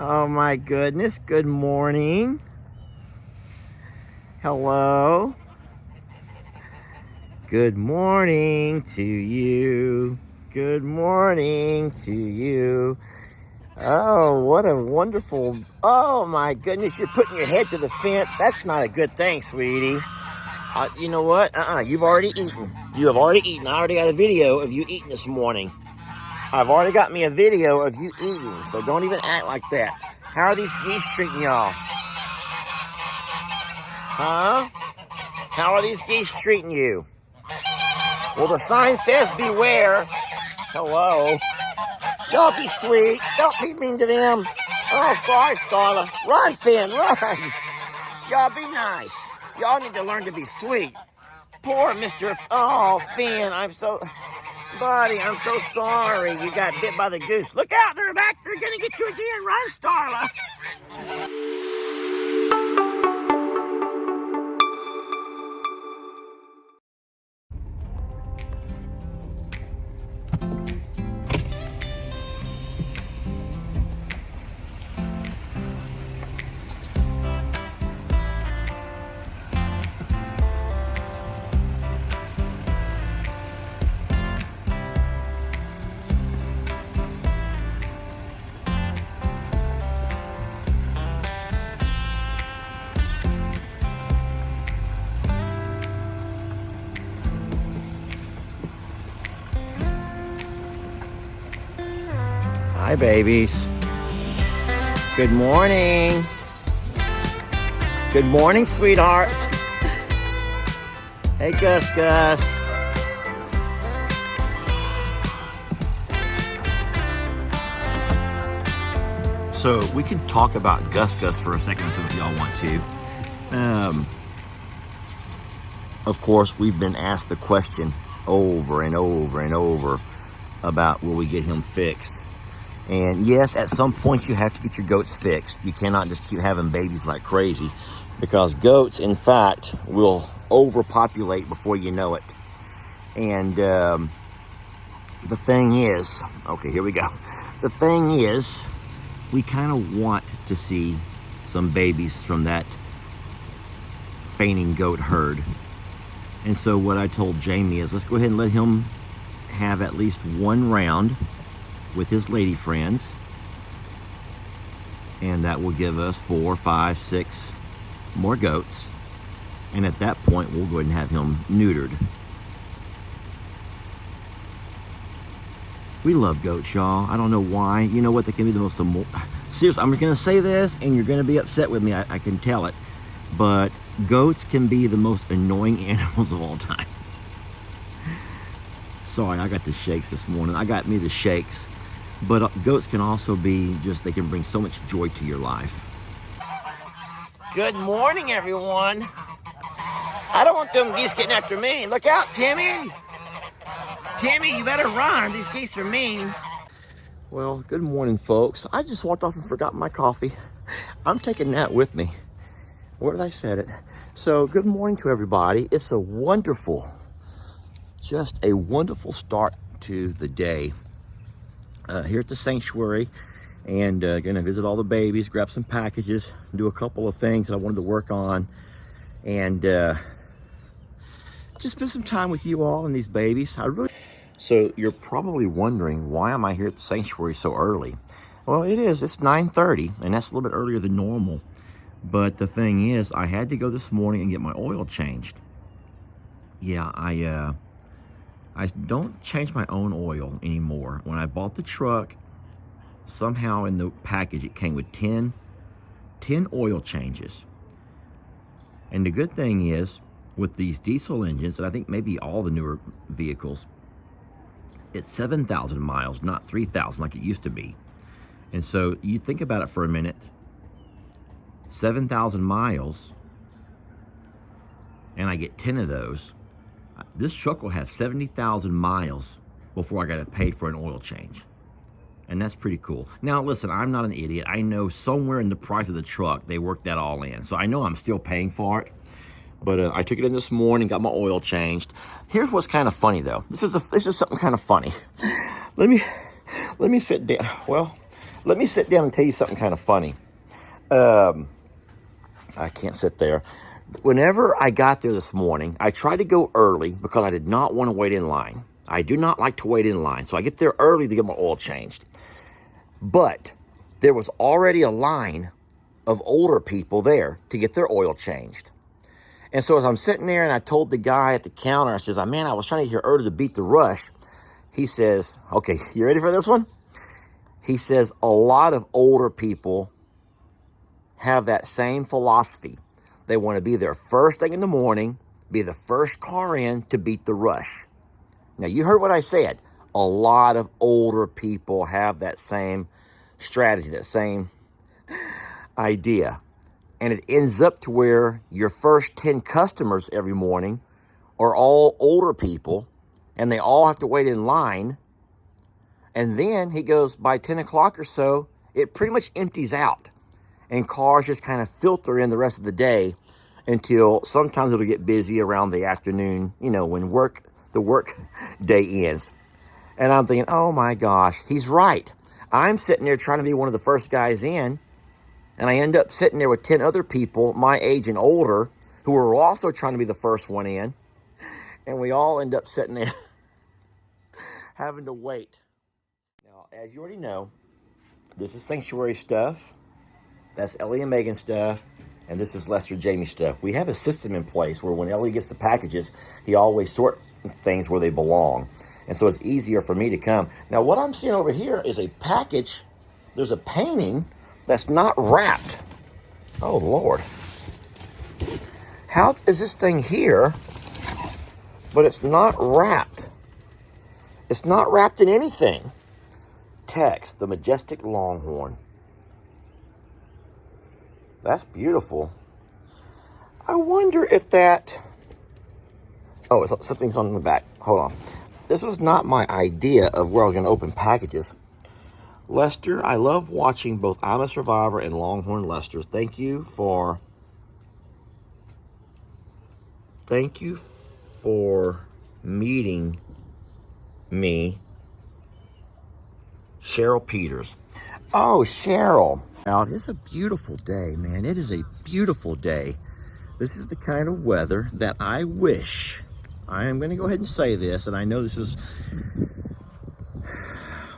Oh my goodness, good morning. Hello. Good morning to you. Good morning to you. Oh, what a wonderful, oh my goodness, you're putting your head to the fence. That's not a good thing, sweetie. You know what? You've already eaten. You have already eaten. I already got a video of you eating this morning. I've already got me a video of you eating, so don't even act like that. How are these geese treating y'all? Huh? How are these geese treating you? Well, the sign says beware. Hello. Don't be sweet. Don't be mean to them. Oh, sorry, Starla. Run, Finn, run. Y'all be nice. Y'all need to learn to be sweet. Poor Mr. Oh, Finn, buddy, I'm so sorry. You got bit by the goose. Look out, they're back. They're going to get you again. Run, Starla. Hi, babies. Good morning. Good morning, sweetheart. Hey, Gus. So we can talk about Gus for a second if y'all want to. Of course, we've been asked the question over and over about will we get him fixed. And yes, at some point you have to get your goats fixed. You cannot just keep having babies like crazy, because goats, in fact, will overpopulate before you know it. And the thing is, okay, here we go. The thing is, we kind of want to see some babies from that fainting goat herd. And so what I told Jamie is, let's go ahead and let him have at least one round with his lady friends, and that will give us 4, 5, 6 more goats, and at that point we'll go ahead and have him neutered. We love goats, y'all. I don't know why. You know what? They can be the most seriously, I'm gonna say this and you're gonna be upset with me, I can tell it, but goats can be the most annoying animals of all time. Sorry, I got the shakes this morning. I got me the shakes. But goats can also be they can bring so much joy to your life. Good morning, everyone. I don't want them geese getting after me. Look out, Timmy. Timmy, you better run. These geese are mean. Well, good morning, folks. I just walked off and forgot my coffee. I'm taking that with me. Where did I set it? So, good morning to everybody. It's just a wonderful start to the day. Here at the sanctuary, and gonna visit all the babies, grab some packages, do a couple of things that I wanted to work on, and just spend some time with you all and these babies. So you're probably wondering, why am I here at the sanctuary so early? Well, it's 9:30, and that's a little bit earlier than normal. But the thing is, I had to go this morning and get my oil changed. Yeah, I don't change my own oil anymore. When I bought the truck, somehow in the package it came with 10 oil changes. And the good thing is, with these diesel engines, and I think maybe all the newer vehicles, it's 7,000 miles, not 3,000 like it used to be. And so you think about it for a minute, 7,000 miles, and I get 10 of those. This truck will have 70,000 miles before I got to pay for an oil change. And that's pretty cool. Now, listen, I'm not an idiot. I know somewhere in the price of the truck, they worked that all in. So I know I'm still paying for it. But I took it in this morning, got my oil changed. Here's what's kind of funny, though. This is something kind of funny. Let me sit down. Well, Let me sit down and tell you something kind of funny. I can't sit there. Whenever I got there this morning, I tried to go early because I did not want to wait in line. I do not like to wait in line, so I get there early to get my oil changed. But there was already a line of older people there to get their oil changed. And so as I'm sitting there and I told the guy at the counter, I says, man, I was trying to get here early to beat the rush. He says, okay, you ready for this one? He says, a lot of older people have that same philosophy. They want to be there first thing in the morning, be the first car in to beat the rush. Now, you heard what I said. A lot of older people have that same strategy, that same idea. And it ends up to where your first 10 customers every morning are all older people, and they all have to wait in line. And then he goes, by 10 o'clock or so, it pretty much empties out. And cars just kind of filter in the rest of the day until sometimes it'll get busy around the afternoon, when the work day ends. And I'm thinking, oh my gosh, he's right. I'm sitting there trying to be one of the first guys in, and I end up sitting there with 10 other people my age and older who are also trying to be the first one in. And we all end up sitting there having to wait. Now, as you already know, this is sanctuary stuff. That's Ellie and Megan stuff, and this is Lester Jamie stuff. We have a system in place where when Ellie gets the packages, he always sorts things where they belong. And so it's easier for me to come. Now, what I'm seeing over here is a package. There's a painting that's not wrapped. Oh, Lord. How is this thing here, but it's not wrapped? It's not wrapped in anything. Text, the majestic longhorn. That's beautiful. I wonder if that... Oh, something's on the back. Hold on. This was not my idea of where I was going to open packages. Lester, I love watching both I'm a Survivor and Longhorn Lester. Thank you for meeting me, Cheryl Peters. Oh, Cheryl. Out. It's a beautiful day, man. It is a beautiful day. This is the kind of weather that I wish. I am going to go ahead and say this, and I know this is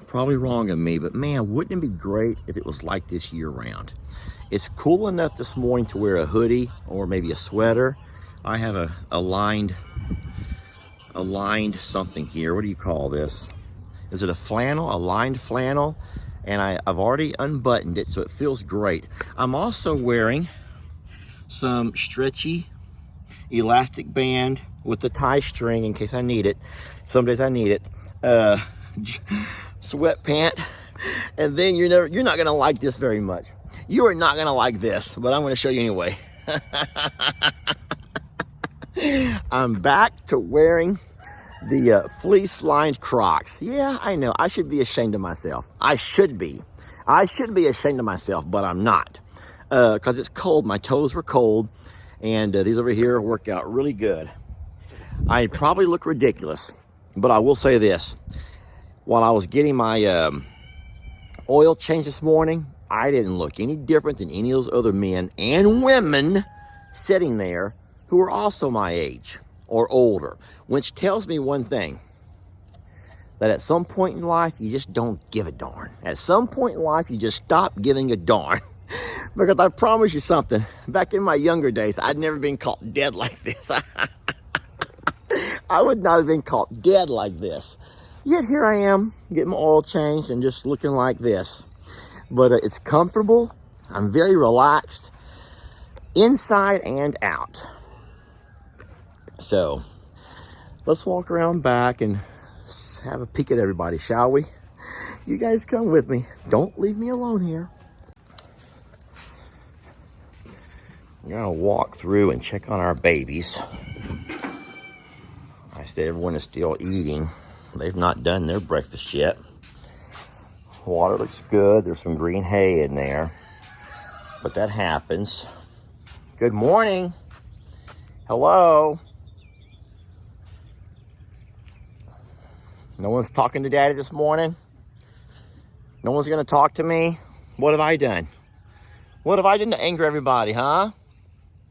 probably wrong of me, but man, wouldn't it be great if it was like this year round? It's cool enough this morning to wear a hoodie or maybe a sweater. I have a lined something here. What do you call this? Is it a flannel? A lined flannel? And I've already unbuttoned it, so it feels great. I'm also wearing some stretchy elastic band with the tie string in case I need it. Some days I need it. Sweat pant. And then you're not gonna like this very much. You are not gonna like this, but I'm gonna show you anyway. I'm back to wearing the fleece-lined Crocs. Yeah, I know. I should be ashamed of myself. I should be ashamed of myself, but I'm not. Because it's cold. My toes were cold. And these over here work out really good. I probably look ridiculous, but I will say this. While I was getting my oil change this morning, I didn't look any different than any of those other men and women sitting there who are also my age or older, which tells me one thing, that at some point in life, you just don't give a darn. At some point in life, you just stop giving a darn. Because I promise you something, back in my younger days, I'd never been caught dead like this. I would not have been caught dead like this. Yet here I am, getting my oil changed and just looking like this. But it's comfortable. I'm very relaxed, inside and out. So, let's walk around back and have a peek at everybody, shall we? You guys come with me. Don't leave me alone here. I'm gonna walk through and check on our babies. I said everyone is still eating. They've not done their breakfast yet. Water looks good. There's some green hay in there, but that happens. Good morning. Hello. No one's talking to Daddy this morning? No one's gonna talk to me? What have I done? What have I done to anger everybody, huh?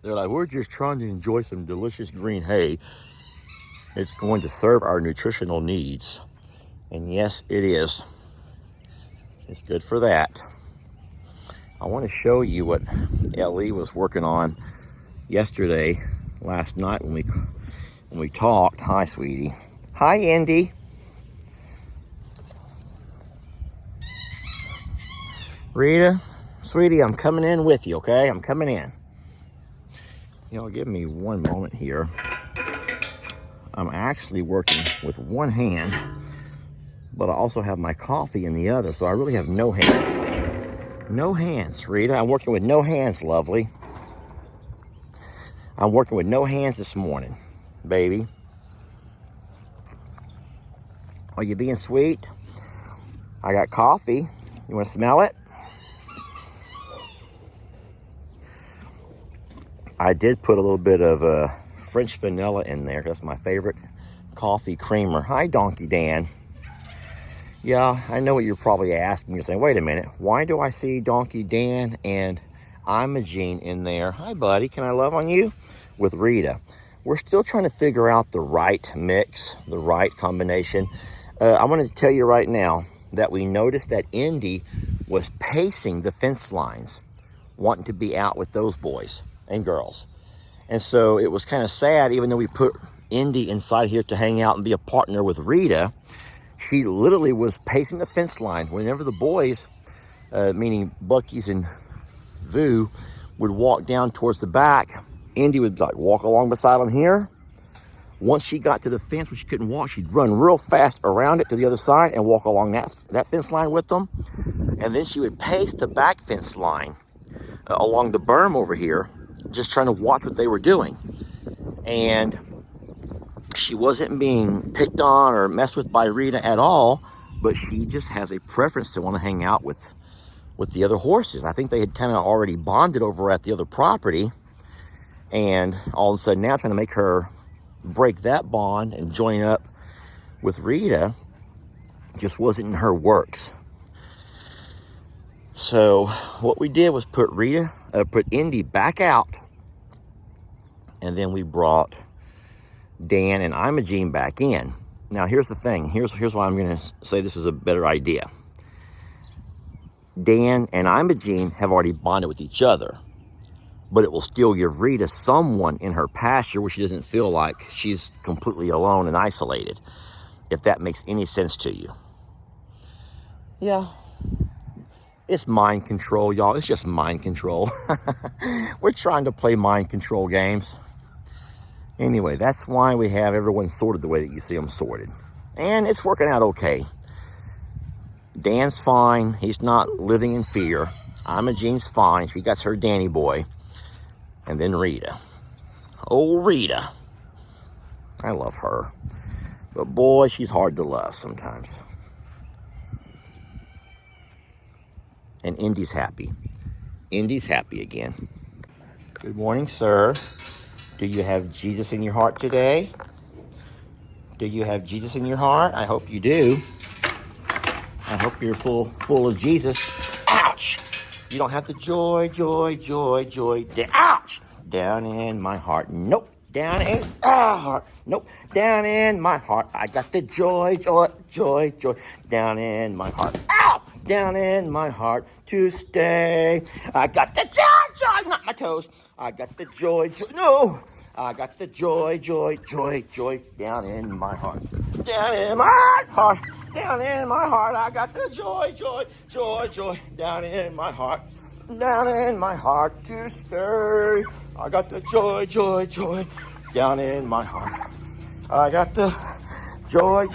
They're like, we're just trying to enjoy some delicious green hay. It's going to serve our nutritional needs. And yes, it is. It's good for that. I want to show you what Ellie was working on yesterday, last night when we talked. Hi, sweetie. Hi, Indy. Rita, sweetie, I'm coming in with you, okay? I'm coming in. Y'all give me one moment here. I'm actually working with one hand, but I also have my coffee in the other, so I really have no hands. No hands, Rita. I'm working with no hands, lovely. I'm working with no hands this morning, baby. Are you being sweet? I got coffee. You want to smell it? I did put a little bit of French vanilla in there. That's my favorite coffee creamer. Hi, Donkey Dan. Yeah, I know what you're probably asking. You're saying, wait a minute. Why do I see Donkey Dan and Imogene in there? Hi, buddy. Can I love on you? With Rita. We're still trying to figure out the right mix, the right combination. I wanted to tell you right now that we noticed that Indy was pacing the fence lines, wanting to be out with those boys and girls. And so it was kind of sad, even though we put Indy inside here to hang out and be a partner with Rita, she literally was pacing the fence line. Whenever the boys, meaning Bucky's and Vu, would walk down towards the back, Indy would like walk along beside them here. Once she got to the fence where she couldn't walk, she'd run real fast around it to the other side and walk along that fence line with them. And then she would pace the back fence line along the berm over here, just trying to watch what they were doing. And she wasn't being picked on or messed with by Rita at all, but she just has a preference to want to hang out with the other horses. I think they had kind of already bonded over at the other property, and all of a sudden now trying to make her break that bond and join up with Rita just wasn't in her works. So what we did was put Indy back out, and then we brought Dan and Imogene back in. Now here's the thing. Here's why I'm going to say this is a better idea. Dan and Imogene have already bonded with each other, but it will still give Rita someone in her pasture where she doesn't feel like she's completely alone and isolated, if that makes any sense to you. Yeah. It's mind control, y'all. It's just mind control. We're trying to play mind control games. Anyway, that's why we have everyone sorted the way that you see them sorted. And it's working out okay. Dan's fine. He's not living in fear. Imogene's fine. She got her Danny boy. And then Rita. Oh, Rita. I love her. But boy, she's hard to love sometimes. And Indy's happy. Indy's happy again. Good morning, sir. Do you have Jesus in your heart today? Do you have Jesus in your heart? I hope you do. I hope you're full of Jesus. Ouch! You don't have the joy. Ouch! Down in my heart. Nope. Down in heart. Nope. Down in my heart. I got the joy. Down in my heart. Ow! Down in my heart to stay. I got the joy, not my toes. I got the joy. No! I got the joy down in my heart. Down in my heart. Down in my heart. I got the joy down in my heart. Down in my heart to stay. I got the joy down in my heart. I got the joy.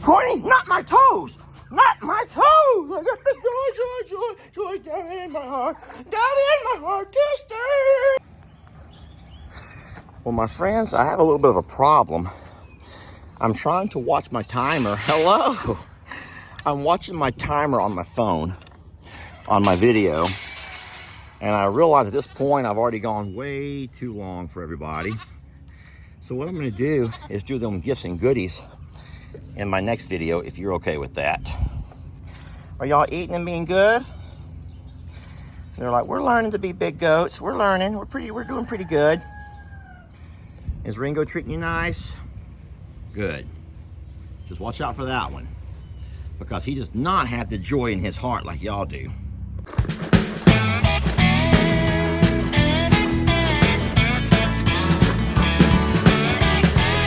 Courtney, not my toes. Not my toes. I got the joy down in my heart. Down in my heart to stay. Well, my friends, I have a little bit of a problem. I'm trying to watch my timer. Hello. I'm watching my timer on my phone, on my video. And I realize at this point, I've already gone way too long for everybody. So what I'm going to do is do them gifts and goodies in my next video, if you're okay with that. Are y'all eating and being good? They're like, we're learning to be big goats. We're learning. We're doing pretty good. Is Ringo treating you nice? Good. Just watch out for that one, because he does not have the joy in his heart like y'all do.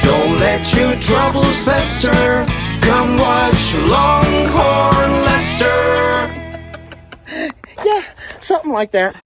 Don't let your troubles fester. Come watch Longhorn Lester. Yeah, something like that.